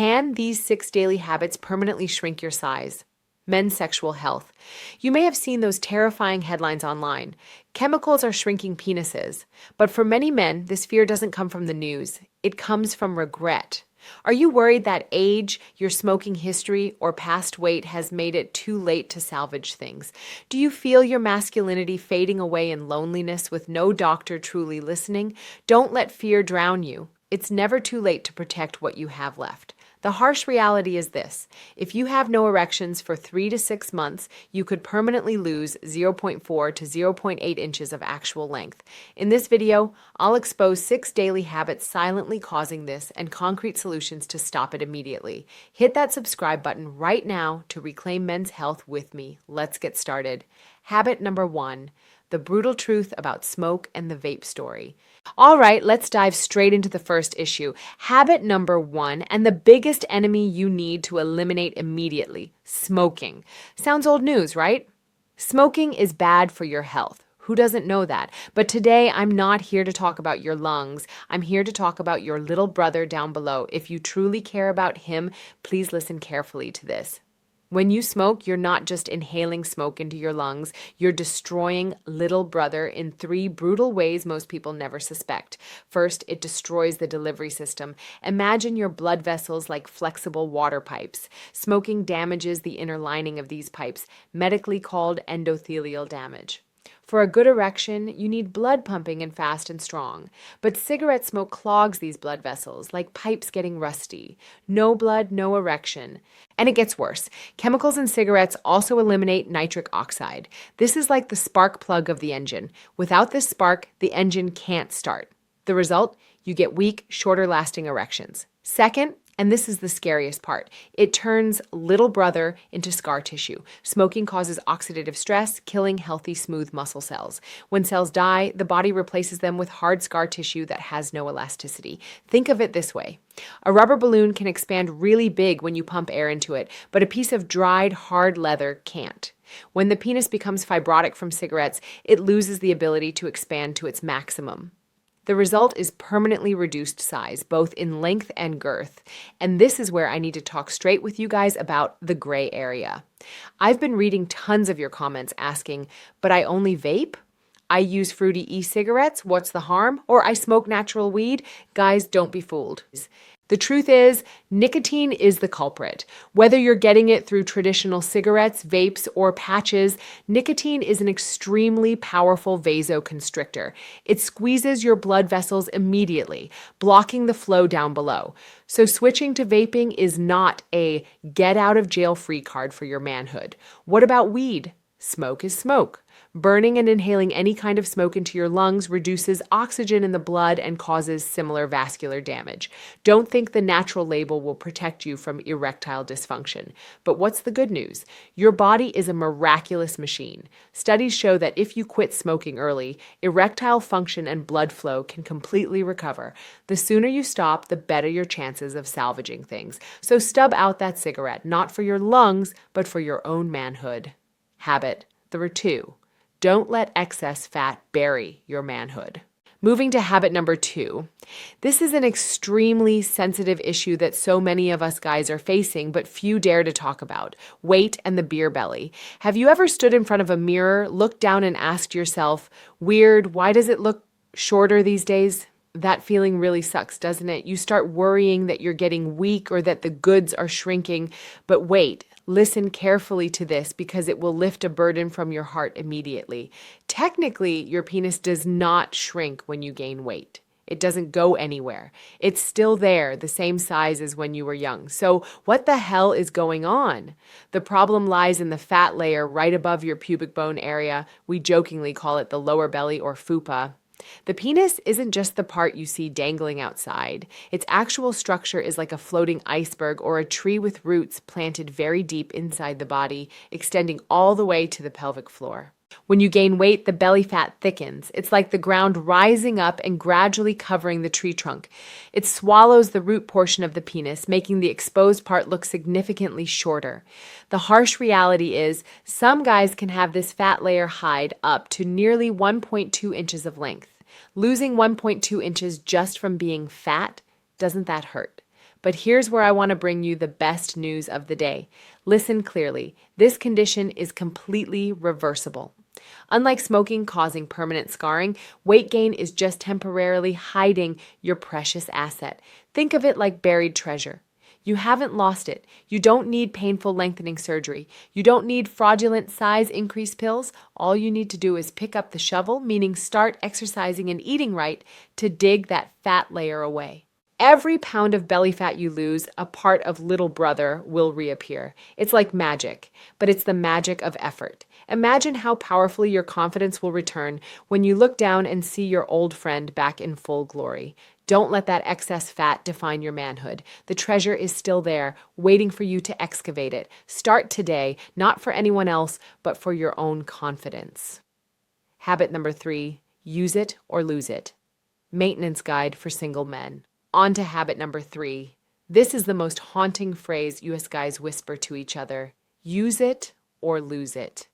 Can these 6 daily habits permanently shrink your size? Men's sexual health. You may have seen those terrifying headlines online. Chemicals are shrinking penises. But for many men, this fear doesn't come from the news. It comes from regret. Are you worried that age, your smoking history, or past weight has made it too late to salvage things? Do you feel your masculinity fading away in loneliness with no doctor truly listening? Don't let fear drown you. It's never too late to protect what you have left. The harsh reality is this: if you have no erections for 3 to 6 months, you could permanently lose 0.4 to 0.8 inches of actual length. In this video, I'll expose 6 daily habits silently causing this and concrete solutions to stop it immediately. Hit that subscribe button right now to reclaim men's health with me. Let's get started. Habit number 1. The brutal truth about smoke and the vape story. All right, let's dive straight into the first issue. Habit number 1, and the biggest enemy you need to eliminate immediately: smoking. Sounds old news, right? Smoking is bad for your health. Who doesn't know that? But today, I'm not here to talk about your lungs. I'm here to talk about your little brother down below. If you truly care about him, please listen carefully to this. When you smoke, you're not just inhaling smoke into your lungs, you're destroying little brother in 3 brutal ways most people never suspect. First, it destroys the delivery system. Imagine your blood vessels like flexible water pipes. Smoking damages the inner lining of these pipes, medically called endothelial damage. For a good erection, you need blood pumping and fast and strong. But cigarette smoke clogs these blood vessels, like pipes getting rusty. No blood, no erection. And it gets worse. Chemicals in cigarettes also eliminate nitric oxide. This is like the spark plug of the engine. Without this spark, the engine can't start. The result? You get weak, shorter lasting erections. Second, and this is the scariest part, it turns little brother into scar tissue. Smoking causes oxidative stress, killing healthy, smooth muscle cells. When cells die, the body replaces them with hard scar tissue that has no elasticity. Think of it this way. A rubber balloon can expand really big when you pump air into it, but a piece of dried, hard leather can't. When the penis becomes fibrotic from cigarettes, it loses the ability to expand to its maximum. The result is permanently reduced size, both in length and girth. And this is where I need to talk straight with you guys about the gray area. I've been reading tons of your comments asking, but I only vape? I use fruity e-cigarettes, what's the harm? Or I smoke natural weed? Guys, don't be fooled. The truth is, nicotine is the culprit. Whether you're getting it through traditional cigarettes, vapes, or patches, nicotine is an extremely powerful vasoconstrictor. It squeezes your blood vessels immediately, blocking the flow down below. So switching to vaping is not a get-out-of-jail-free card for your manhood. What about weed? Smoke is smoke. Burning and inhaling any kind of smoke into your lungs reduces oxygen in the blood and causes similar vascular damage. Don't think the natural label will protect you from erectile dysfunction. But what's the good news? Your body is a miraculous machine. Studies show that if you quit smoking early, erectile function and blood flow can completely recover. The sooner you stop, the better your chances of salvaging things. So stub out that cigarette, not for your lungs, but for your own manhood. Habit number 2. Don't let excess fat bury your manhood. Moving to habit number 2. This is an extremely sensitive issue that so many of us guys are facing, but few dare to talk about: weight and the beer belly. Have you ever stood in front of a mirror, looked down and asked yourself, weird, why does it look shorter these days? That feeling really sucks, doesn't it? You start worrying that you're getting weak or that the goods are shrinking. But wait, listen carefully to this because it will lift a burden from your heart immediately. Technically, your penis does not shrink when you gain weight. It doesn't go anywhere. It's still there, the same size as when you were young. So what the hell is going on? The problem lies in the fat layer right above your pubic bone area. We jokingly call it the lower belly or fupa. The penis isn't just the part you see dangling outside. Its actual structure is like a floating iceberg or a tree with roots planted very deep inside the body, extending all the way to the pelvic floor. When you gain weight, the belly fat thickens. It's like the ground rising up and gradually covering the tree trunk. It swallows the root portion of the penis, making the exposed part look significantly shorter. The harsh reality is, some guys can have this fat layer hide up to nearly 1.2 inches of length. Losing 1.2 inches just from being fat, doesn't that hurt? But here's where I want to bring you the best news of the day. Listen clearly. This condition is completely reversible. Unlike smoking causing permanent scarring, weight gain is just temporarily hiding your precious asset. Think of it like buried treasure. You haven't lost it. You don't need painful lengthening surgery. You don't need fraudulent size increase pills. All you need to do is pick up the shovel, meaning start exercising and eating right, to dig that fat layer away. Every pound of belly fat you lose, a part of little brother will reappear. It's like magic, but it's the magic of effort. Imagine how powerfully your confidence will return when you look down and see your old friend back in full glory. Don't let that excess fat define your manhood. The treasure is still there, waiting for you to excavate it. Start today, not for anyone else, but for your own confidence. Habit number 3, use it or lose it. Maintenance guide for single men. On to habit number 3. This is the most haunting phrase US guys whisper to each other. Use it or lose it.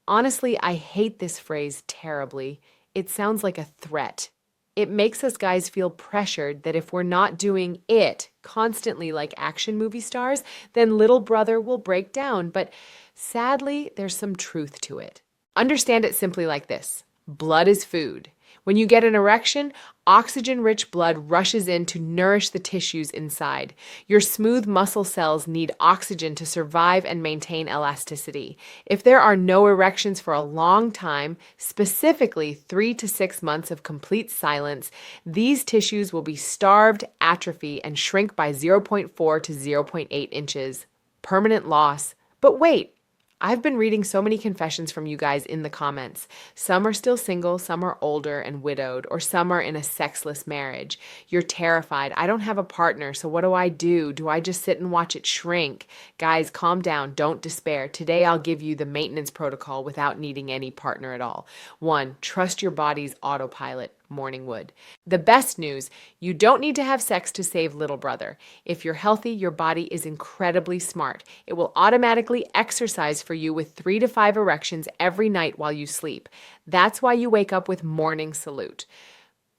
Honestly, I hate this phrase terribly. It sounds like a threat. It makes us guys feel pressured that if we're not doing it constantly like action movie stars, then little brother will break down. But sadly, there's some truth to it. Understand it simply like this. Blood is food. When you get an erection, oxygen-rich blood rushes in to nourish the tissues inside. Your smooth muscle cells need oxygen to survive and maintain elasticity. If there are no erections for a long time, specifically 3 to 6 months of complete silence, these tissues will be starved, atrophy, and shrink by 0.4 to 0.8 inches. Permanent loss. But wait! I've been reading so many confessions from you guys in the comments. Some are still single, some are older and widowed, or some are in a sexless marriage. You're terrified. I don't have a partner, so what do? Do I just sit and watch it shrink? Guys, calm down. Don't despair. Today I'll give you the maintenance protocol without needing any partner at all. 1, trust your body's autopilot. Morning wood. The best news, you don't need to have sex to save little brother. If you're healthy, your body is incredibly smart. It will automatically exercise for you with 3 to 5 erections every night while you sleep. That's why you wake up with morning salute.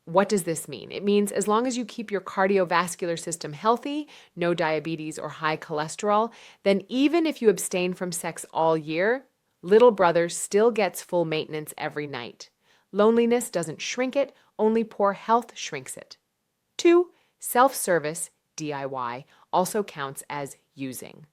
What does this mean? It means as long as you keep your cardiovascular system healthy, no diabetes or high cholesterol, then even if you abstain from sex all year, little brother still gets full maintenance every night. Loneliness doesn't shrink it, only poor health shrinks it. 2, self-service, DIY, also counts as using.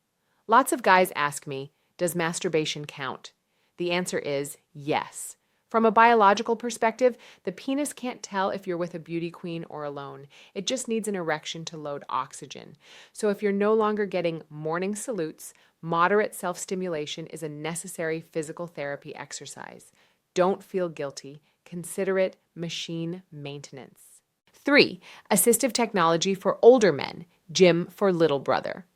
Lots of guys ask me, does masturbation count? The answer is yes. From a biological perspective, the penis can't tell if you're with a beauty queen or alone. It just needs an erection to load oxygen. So if you're no longer getting morning salutes, moderate self-stimulation is a necessary physical therapy exercise. Don't feel guilty. Consider it machine maintenance. 3, assistive technology for older men, gym for little brother.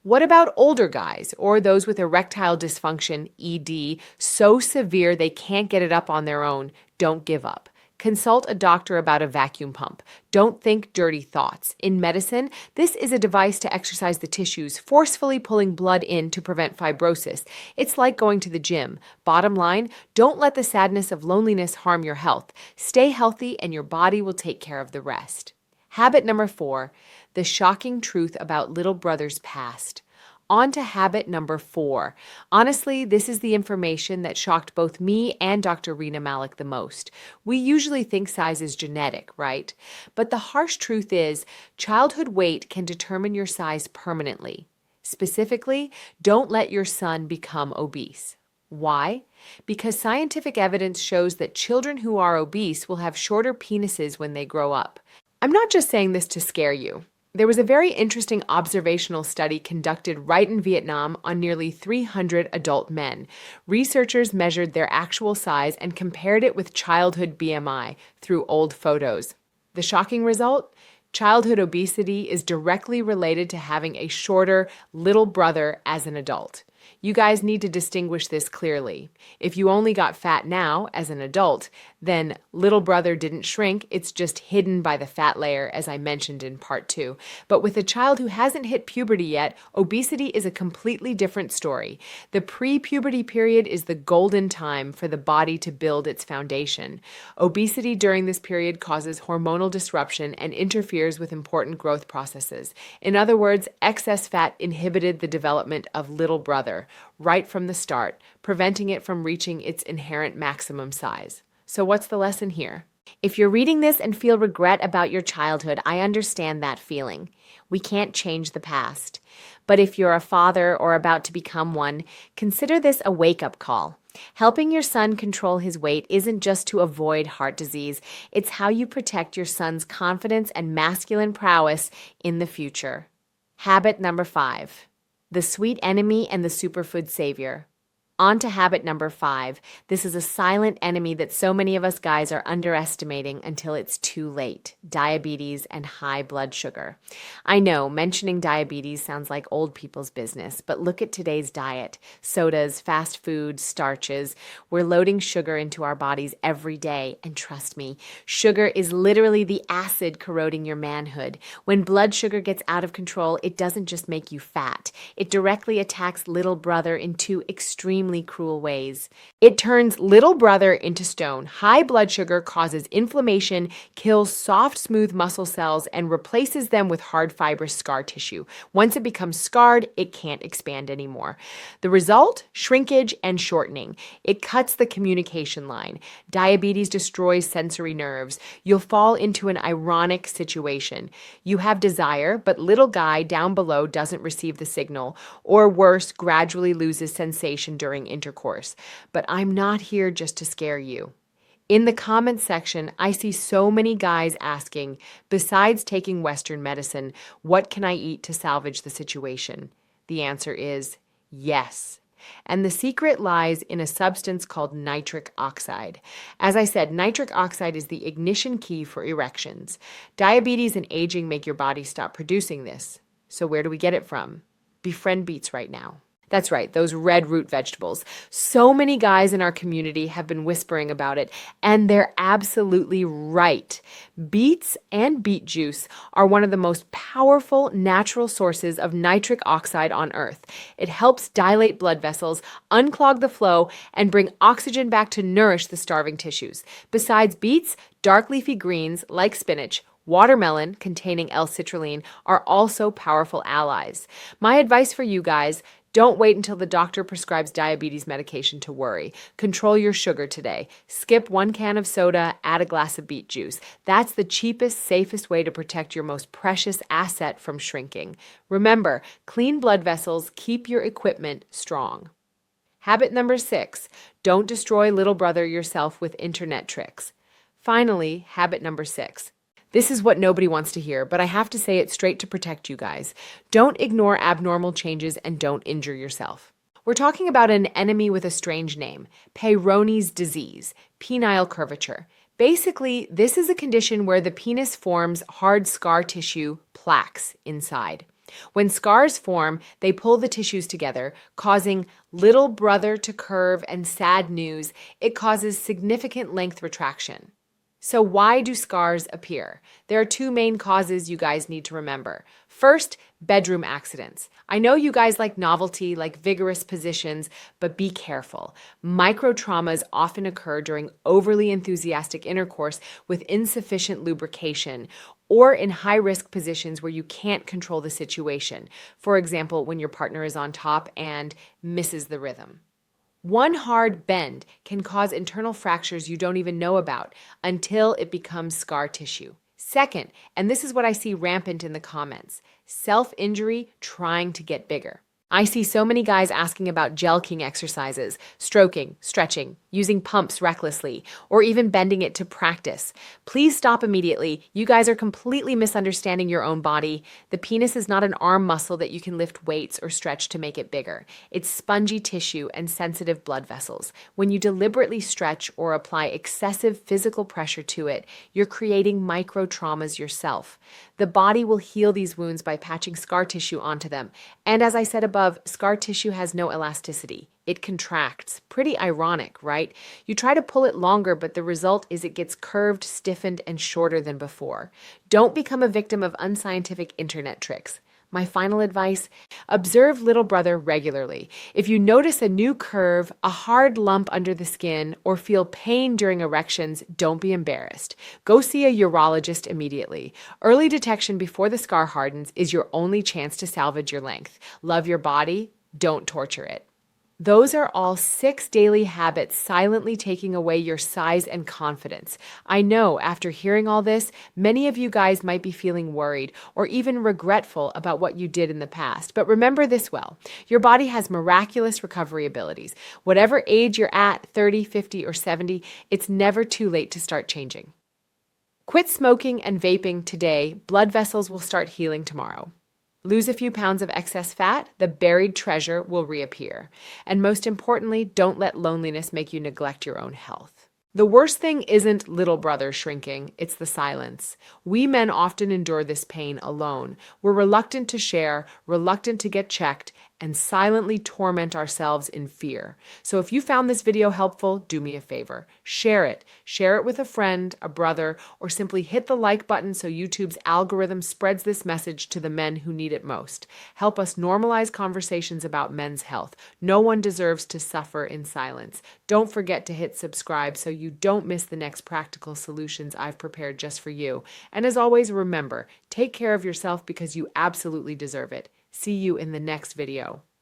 What about older guys or those with erectile dysfunction, ED, so severe they can't get it up on their own? Don't give up. Consult a doctor about a vacuum pump. Don't think dirty thoughts. In medicine, this is a device to exercise the tissues, forcefully pulling blood in to prevent fibrosis. It's like going to the gym. Bottom line, don't let the sadness of loneliness harm your health. Stay healthy and your body will take care of the rest. Habit number 4, the shocking truth about little brother's past. On to habit number 4. Honestly, this is the information that shocked both me and Dr. Rena Malik the most. We usually think size is genetic, right? But the harsh truth is, childhood weight can determine your size permanently. Specifically, don't let your son become obese. Why? Because scientific evidence shows that children who are obese will have shorter penises when they grow up. I'm not just saying this to scare you. There was a very interesting observational study conducted right in Vietnam on nearly 300 adult men. Researchers measured their actual size and compared it with childhood BMI through old photos. The shocking result? Childhood obesity is directly related to having a shorter little brother as an adult. You guys need to distinguish this clearly. If you only got fat now as an adult, then little brother didn't shrink, it's just hidden by the fat layer, as I mentioned in part 2. But with a child who hasn't hit puberty yet, obesity is a completely different story. The pre-puberty period is the golden time for the body to build its foundation. Obesity during this period causes hormonal disruption and interferes with important growth processes. In other words, excess fat inhibited the development of little brother right from the start, preventing it from reaching its inherent maximum size. So what's the lesson here? If you're reading this and feel regret about your childhood, I understand that feeling. We can't change the past. But if you're a father or about to become one, consider this a wake-up call. Helping your son control his weight isn't just to avoid heart disease, it's how you protect your son's confidence and masculine prowess in the future. Habit number 5. The sweet enemy and the superfood savior. On to habit number 5. This is a silent enemy that so many of us guys are underestimating until it's too late. Diabetes and high blood sugar. I know mentioning diabetes sounds like old people's business, but look at today's diet. Sodas, fast food, starches. We're loading sugar into our bodies every day, and trust me, sugar is literally the acid corroding your manhood. When blood sugar gets out of control, it doesn't just make you fat. It directly attacks little brother in 2 extremely cruel ways. It turns little brother into stone. High blood sugar causes inflammation, kills soft, smooth muscle cells, and replaces them with hard fibrous scar tissue. Once it becomes scarred, it can't expand anymore. The result? Shrinkage and shortening. It cuts the communication line. Diabetes destroys sensory nerves. You'll fall into an ironic situation. You have desire, but little guy down below doesn't receive the signal, or worse, gradually loses sensation during intercourse. But I'm not here just to scare you. In the comments section, I see so many guys asking, besides taking Western medicine, what can I eat to salvage the situation? The answer is yes. And the secret lies in a substance called nitric oxide. As I said, nitric oxide is the ignition key for erections. Diabetes and aging make your body stop producing this. So where do we get it from? Befriend beets right now. That's right, those red root vegetables. So many guys in our community have been whispering about it, and they're absolutely right. Beets and beet juice are one of the most powerful natural sources of nitric oxide on Earth. It helps dilate blood vessels, unclog the flow, and bring oxygen back to nourish the starving tissues. Besides beets, dark leafy greens like spinach, watermelon, containing L-citrulline, are also powerful allies. My advice for you guys: don't wait until the doctor prescribes diabetes medication to worry. Control your sugar today. Skip 1 can of soda, add a glass of beet juice. That's the cheapest, safest way to protect your most precious asset from shrinking. Remember, clean blood vessels keep your equipment strong. Habit number 6, don't destroy little brother yourself with internet tricks. Finally, habit number 6. This is what nobody wants to hear, but I have to say it straight to protect you guys. Don't ignore abnormal changes and don't injure yourself. We're talking about an enemy with a strange name, Peyronie's disease, penile curvature. Basically, this is a condition where the penis forms hard scar tissue, plaques, inside. When scars form, they pull the tissues together, causing little brother to curve, and sad news, it causes significant length retraction. So why do scars appear? There are 2 main causes you guys need to remember. First, bedroom accidents. I know you guys like novelty, like vigorous positions, but be careful. Microtraumas often occur during overly enthusiastic intercourse with insufficient lubrication, or in high-risk positions where you can't control the situation. For example, when your partner is on top and misses the rhythm. One hard bend can cause internal fractures you don't even know about until it becomes scar tissue. Second, and this is what I see rampant in the comments, self-injury trying to get bigger. I see so many guys asking about Jelqing exercises, stroking, stretching, using pumps recklessly, or even bending it to practice. Please stop immediately. You guys are completely misunderstanding your own body. The penis is not an arm muscle that you can lift weights or stretch to make it bigger. It's spongy tissue and sensitive blood vessels. When you deliberately stretch or apply excessive physical pressure to it, you're creating micro traumas yourself. The body will heal these wounds by patching scar tissue onto them. And as I said above, above, scar tissue has no elasticity. It contracts. Pretty ironic, right? You try to pull it longer, but the result is it gets curved, stiffened, and shorter than before. Don't become a victim of unscientific internet tricks. My final advice, observe little brother regularly. If you notice a new curve, a hard lump under the skin, or feel pain during erections, don't be embarrassed. Go see a urologist immediately. Early detection before the scar hardens is your only chance to salvage your length. Love your body, don't torture it. Those are all 6 daily habits silently taking away your size and confidence. I know after hearing all this, many of you guys might be feeling worried or even regretful about what you did in the past. But remember this well, your body has miraculous recovery abilities. Whatever age you're at, 30, 50, or 70, it's never too late to start changing. Quit smoking and vaping today. Blood vessels will start healing tomorrow. Lose a few pounds of excess fat, the buried treasure will reappear. And most importantly, don't let loneliness make you neglect your own health. The worst thing isn't little brother shrinking, it's the silence. We men often endure this pain alone. We're reluctant to share, reluctant to get checked, and silently torment ourselves in fear. So if you found this video helpful, do me a favor. Share it. Share it with a friend, a brother, or simply hit the like button so YouTube's algorithm spreads this message to the men who need it most. Help us normalize conversations about men's health. No one deserves to suffer in silence. Don't forget to hit subscribe so you don't miss the next practical solutions I've prepared just for you. And as always, remember, take care of yourself because you absolutely deserve it. See you in the next video.